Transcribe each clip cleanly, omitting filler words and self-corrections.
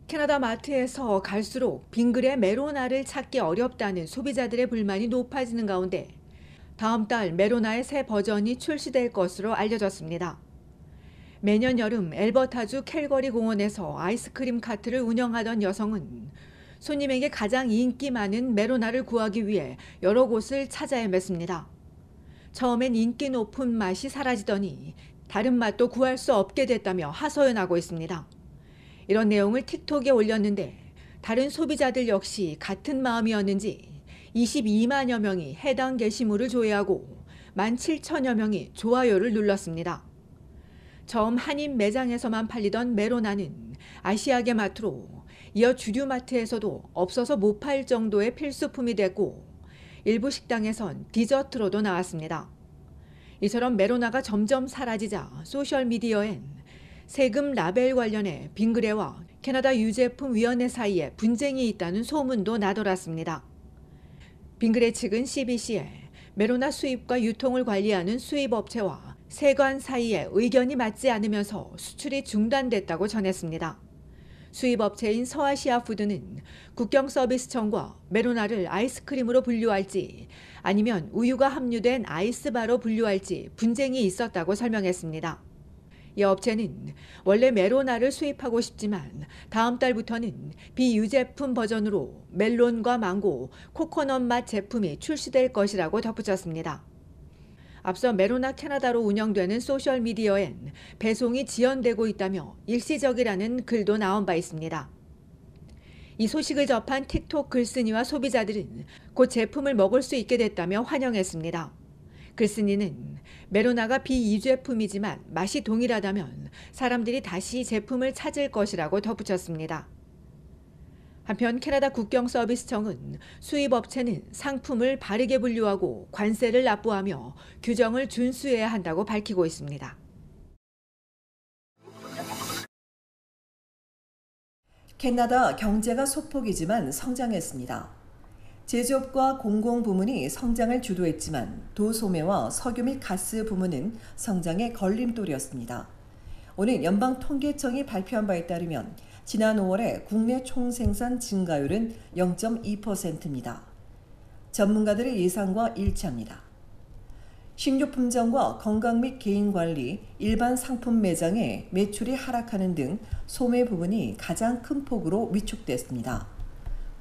캐나다 마트에서 갈수록 빙그레 메로나를 찾기 어렵다는 소비자들의 불만이 높아지는 가운데 다음 달 메로나의 새 버전이 출시될 것으로 알려졌습니다. 매년 여름 엘버타주 캘거리 공원에서 아이스크림 카트를 운영하던 여성은 손님에게 가장 인기 많은 메로나를 구하기 위해 여러 곳을 찾아 헤맸습니다. 처음엔 인기 높은 맛이 사라지더니 다른 맛도 구할 수 없게 됐다며 하소연하고 있습니다. 이런 내용을 틱톡에 올렸는데 다른 소비자들 역시 같은 마음이었는지 22만여 명이 해당 게시물을 조회하고 17,000여 명이 좋아요를 눌렀습니다. 처음 한인 매장에서만 팔리던 메로나는 아시아계 마트로 이어 주류 마트에서도 없어서 못 팔 정도의 필수품이 됐고 일부 식당에선 디저트로도 나왔습니다. 이처럼 메로나가 점점 사라지자 소셜미디어엔 세금 라벨 관련해 빙그레와 캐나다 유제품위원회 사이에 분쟁이 있다는 소문도 나돌았습니다. 빙그레 측은 CBC에 메로나 수입과 유통을 관리하는 수입업체와 세관 사이에 의견이 맞지 않으면서 수출이 중단됐다고 전했습니다. 수입업체인 서아시아 푸드는 국경서비스청과 메로나를 아이스크림으로 분류할지 아니면 우유가 함유된 아이스바로 분류할지 분쟁이 있었다고 설명했습니다. 이 업체는 원래 메로나를 수입하고 싶지만 다음 달부터는 비유제품 버전으로 멜론과 망고, 코코넛 맛 제품이 출시될 것이라고 덧붙였습니다. 앞서 메로나 캐나다로 운영되는 소셜미디어엔 배송이 지연되고 있다며 일시적이라는 글도 나온 바 있습니다. 이 소식을 접한 틱톡 글쓴이와 소비자들은 곧 제품을 먹을 수 있게 됐다며 환영했습니다. 글쓴이는 메로나가 비유제품이지만 맛이 동일하다면 사람들이 다시 제품을 찾을 것이라고 덧붙였습니다. 한편 캐나다 국경서비스청은 수입업체는 상품을 바르게 분류하고 관세를 납부하며 규정을 준수해야 한다고 밝히고 있습니다. 캐나다 경제가 소폭이지만 성장했습니다. 제조업과 공공부문이 성장을 주도했지만 도소매와 석유 및 가스 부문은 성장의 걸림돌이었습니다. 오늘 연방통계청이 발표한 바에 따르면 지난 5월에 국내 총생산 증가율은 0.2%입니다. 전문가들의 예상과 일치합니다. 식료품점과 건강 및 개인관리, 일반 상품 매장의 매출이 하락하는 등 소매 부분이 가장 큰 폭으로 위축됐습니다.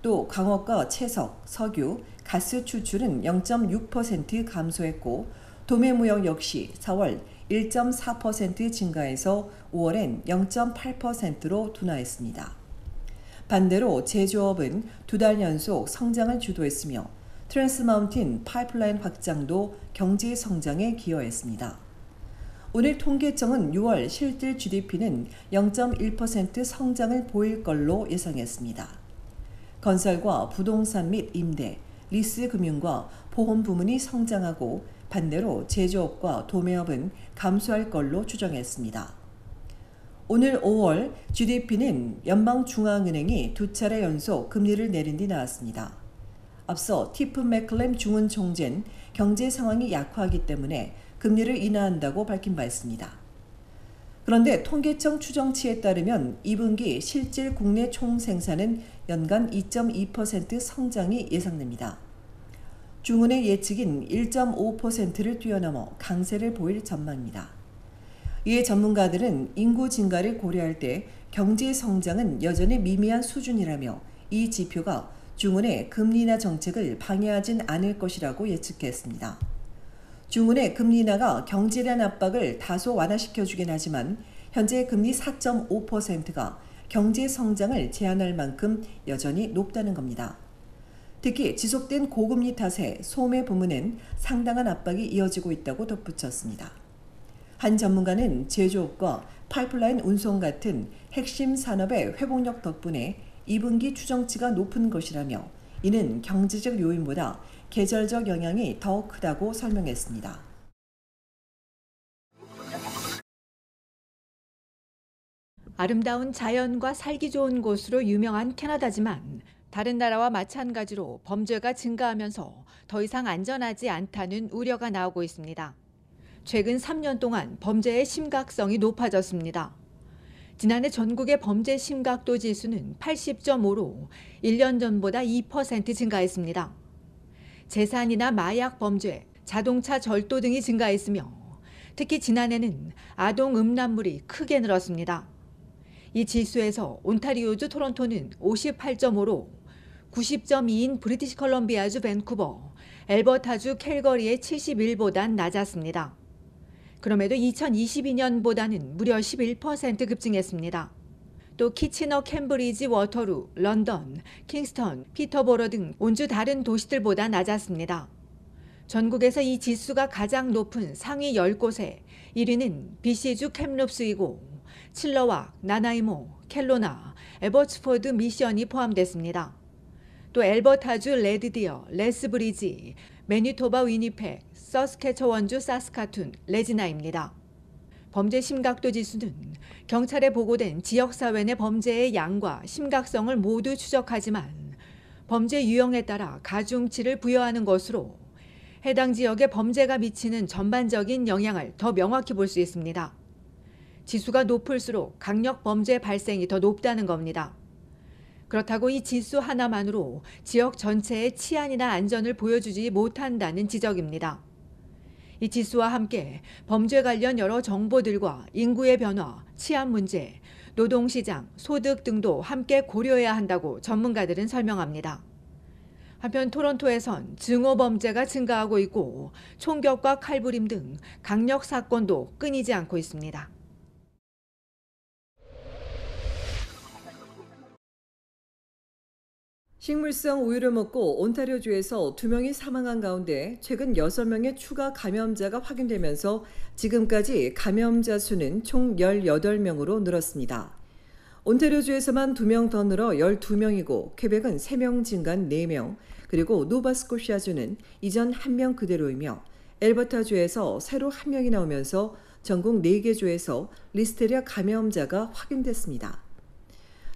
또 광업과 채석, 석유, 가스 추출은 0.6% 감소했고 도매무역 역시 4월 1.4% 증가해서 5월엔 0.8%로 둔화했습니다. 반대로 제조업은 두 달 연속 성장을 주도했으며 트랜스 마운틴 파이프라인 확장도 경제 성장에 기여했습니다. 오늘 통계청은 6월 실질 GDP는 0.1% 성장을 보일 걸로 예상했습니다. 건설과 부동산 및 임대, 리스 금융과 보험 부문이 성장하고 반대로 제조업과 도매업은 감소할 걸로 추정했습니다. 오늘 5월 GDP는 연방중앙은행이 두 차례 연속 금리를 내린 뒤 나왔습니다. 앞서 티프 맥클렘 중은 총재는 경제 상황이 약화하기 때문에 금리를 인하한다고 밝힌 바 있습니다. 그런데 통계청 추정치에 따르면 2분기 실질 국내 총생산은 연간 2.2% 성장이 예상됩니다. 중은의 예측인 1.5%를 뛰어넘어 강세를 보일 전망입니다. 이에 전문가들은 인구 증가를 고려할 때 경제 성장은 여전히 미미한 수준이라며 이 지표가 중은의 금리 인하 정책을 방해하진 않을 것이라고 예측했습니다. 중은의 금리 인하가 경제에 대한 압박을 다소 완화시켜주긴 하지만 현재 금리 4.5%가 경제 성장을 제한할 만큼 여전히 높다는 겁니다. 특히 지속된 고금리 탓에 소매 부문엔 상당한 압박이 이어지고 있다고 덧붙였습니다. 한 전문가는 제조업과 파이프라인 운송 같은 핵심 산업의 회복력 덕분에 2분기 추정치가 높은 것이라며 이는 경제적 요인보다 계절적 영향이 더 크다고 설명했습니다. 아름다운 자연과 살기 좋은 곳으로 유명한 캐나다지만 다른 나라와 마찬가지로 범죄가 증가하면서 더 이상 안전하지 않다는 우려가 나오고 있습니다. 최근 3년 동안 범죄의 심각성이 높아졌습니다. 지난해 전국의 범죄 심각도 지수는 80.5로 1년 전보다 2% 증가했습니다. 재산이나 마약 범죄, 자동차 절도 등이 증가했으며 특히 지난해는 아동 음란물이 크게 늘었습니다. 이 지수에서 온타리오주 토론토는 58.5로 90.2인 브리티시 컬럼비아주 밴쿠버, 엘버타주 캘거리의 71보단 낮았습니다. 그럼에도 2022년보다는 무려 11% 급증했습니다. 또 키치너, 캠브리지, 워터루, 런던, 킹스턴, 피터보러 등 온주 다른 도시들보다 낮았습니다. 전국에서 이 지수가 가장 높은 상위 10곳에 1위는 BC주 캡룹스이고 칠러왁, 나나이모, 켈로나, 에버츠포드 미션이 포함됐습니다. 또 엘버타주 레드디어, 레스브리지, 매니토바 위니펙, 서스케처원주 사스카툰, 레지나입니다. 범죄 심각도 지수는 경찰에 보고된 지역사회 내 범죄의 양과 심각성을 모두 추적하지만 범죄 유형에 따라 가중치를 부여하는 것으로 해당 지역의 범죄가 미치는 전반적인 영향을 더 명확히 볼 수 있습니다. 지수가 높을수록 강력 범죄 발생이 더 높다는 겁니다. 그렇다고 이 지수 하나만으로 지역 전체의 치안이나 안전을 보여주지 못한다는 지적입니다. 이 지수와 함께 범죄 관련 여러 정보들과 인구의 변화, 치안 문제, 노동시장, 소득 등도 함께 고려해야 한다고 전문가들은 설명합니다. 한편 토론토에선 증오 범죄가 증가하고 있고 총격과 칼부림 등 강력 사건도 끊이지 않고 있습니다. 식물성 우유를 먹고 온타리오주에서 2명이 사망한 가운데 최근 6명의 추가 감염자가 확인되면서 지금까지 감염자 수는 총 18명으로 늘었습니다. 온타리오주에서만 2명 더 늘어 12명이고 퀘벡은 3명 증가한 4명, 그리고 노바스코시아주는 이전 1명 그대로이며 엘버타주에서 새로 1명이 나오면서 전국 4개 주에서 리스테리아 감염자가 확인됐습니다.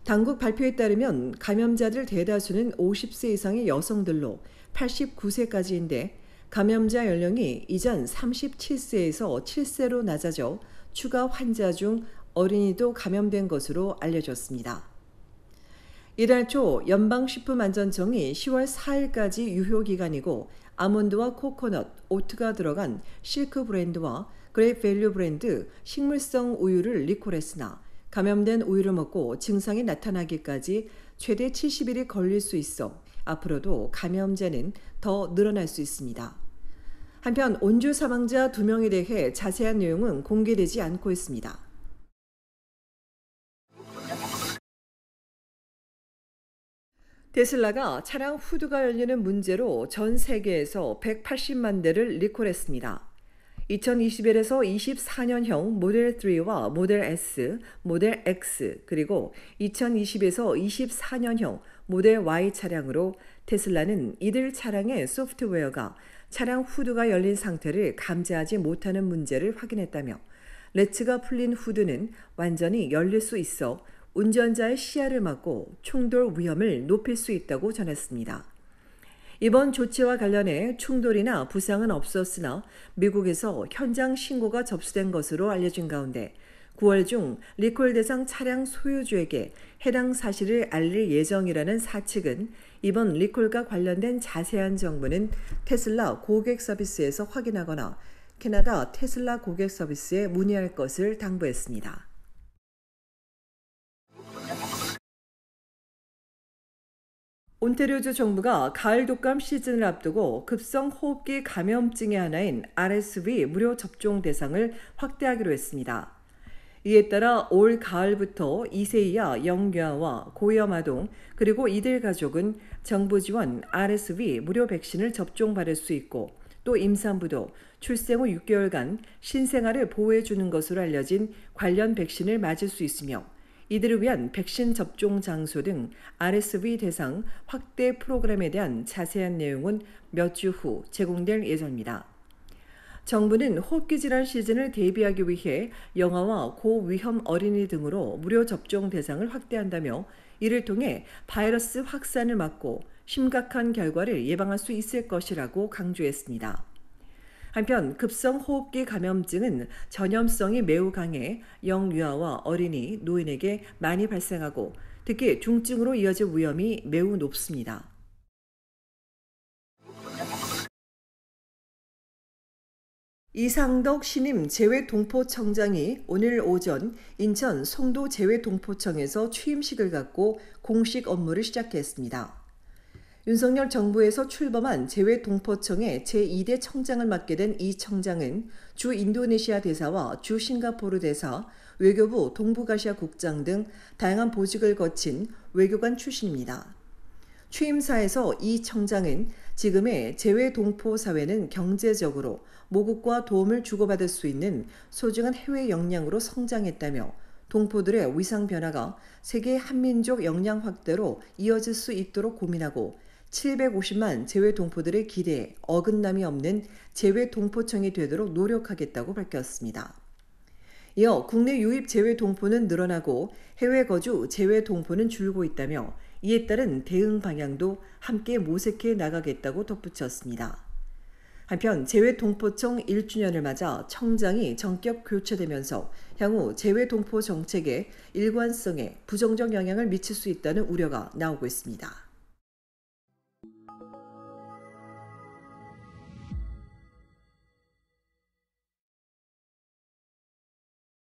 당국 발표에 따르면 감염자들 대다수는 50세 이상의 여성들로 89세까지인데 감염자 연령이 이전 37세에서 7세로 낮아져 추가 환자 중 어린이도 감염된 것으로 알려졌습니다. 이달 초 연방식품안전청이 10월 4일까지 유효기간이고 아몬드와 코코넛, 오트가 들어간 실크 브랜드와 그레이프 밸류 브랜드 식물성 우유를 리콜했으나 감염된 우유를 먹고 증상이 나타나기까지 최대 70일이 걸릴 수 있어 앞으로도 감염자는 더 늘어날 수 있습니다. 한편 온주 사망자 2명에 대해 자세한 내용은 공개되지 않고 있습니다. 테슬라가 차량 후드가 열리는 문제로 전 세계에서 180만 대를 리콜했습니다. 2021에서 24년형 모델 3와 모델 S, 모델 X, 그리고 2020에서 24년형 모델 Y 차량으로 테슬라는 이들 차량의 소프트웨어가 차량 후드가 열린 상태를 감지하지 못하는 문제를 확인했다며 레츠가 풀린 후드는 완전히 열릴 수 있어 운전자의 시야를 막고 충돌 위험을 높일 수 있다고 전했습니다. 이번 조치와 관련해 충돌이나 부상은 없었으나 미국에서 현장 신고가 접수된 것으로 알려진 가운데 9월 중 리콜 대상 차량 소유주에게 해당 사실을 알릴 예정이라는 사측은 이번 리콜과 관련된 자세한 정보는 테슬라 고객 서비스에서 확인하거나 캐나다 테슬라 고객 서비스에 문의할 것을 당부했습니다. 온타리오주 정부가 가을 독감 시즌을 앞두고 급성 호흡기 감염증의 하나인 RSV 무료 접종 대상을 확대하기로 했습니다. 이에 따라 올 가을부터 2세 이하 영유아와 고위험 아동 그리고 이들 가족은 정부 지원 RSV 무료 백신을 접종받을 수 있고 또 임산부도 출생 후 6개월간 신생아를 보호해주는 것으로 알려진 관련 백신을 맞을 수 있으며 이들을 위한 백신 접종 장소 등 RSV 대상 확대 프로그램에 대한 자세한 내용은 몇 주 후 제공될 예정입니다. 정부는 호흡기 질환 시즌을 대비하기 위해 영아와 고위험 어린이 등으로 무료 접종 대상을 확대한다며 이를 통해 바이러스 확산을 막고 심각한 결과를 예방할 수 있을 것이라고 강조했습니다. 한편 급성 호흡기 감염증은 전염성이 매우 강해 영유아와 어린이, 노인에게 많이 발생하고 특히 중증으로 이어질 위험이 매우 높습니다. 이상덕 신임 재외동포청장이 오늘 오전 인천 송도 재외동포청에서 취임식을 갖고 공식 업무를 시작했습니다. 윤석열 정부에서 출범한 재외동포청의 제2대 청장을 맡게 된 이 청장은 주 인도네시아 대사와 주 싱가포르 대사, 외교부 동북아시아 국장 등 다양한 보직을 거친 외교관 출신입니다. 취임사에서 이 청장은 지금의 재외동포 사회는 경제적으로 모국과 도움을 주고받을 수 있는 소중한 해외 역량으로 성장했다며 동포들의 위상 변화가 세계 한민족 역량 확대로 이어질 수 있도록 고민하고 750만 재외동포들의 기대에 어긋남이 없는 재외동포청이 되도록 노력하겠다고 밝혔습니다. 이어 국내 유입 재외동포는 늘어나고 해외 거주 재외동포는 줄고 있다며 이에 따른 대응 방향도 함께 모색해 나가겠다고 덧붙였습니다. 한편 재외동포청 1주년을 맞아 청장이 전격 교체되면서 향후 재외동포 정책의 일관성에 부정적 영향을 미칠 수 있다는 우려가 나오고 있습니다.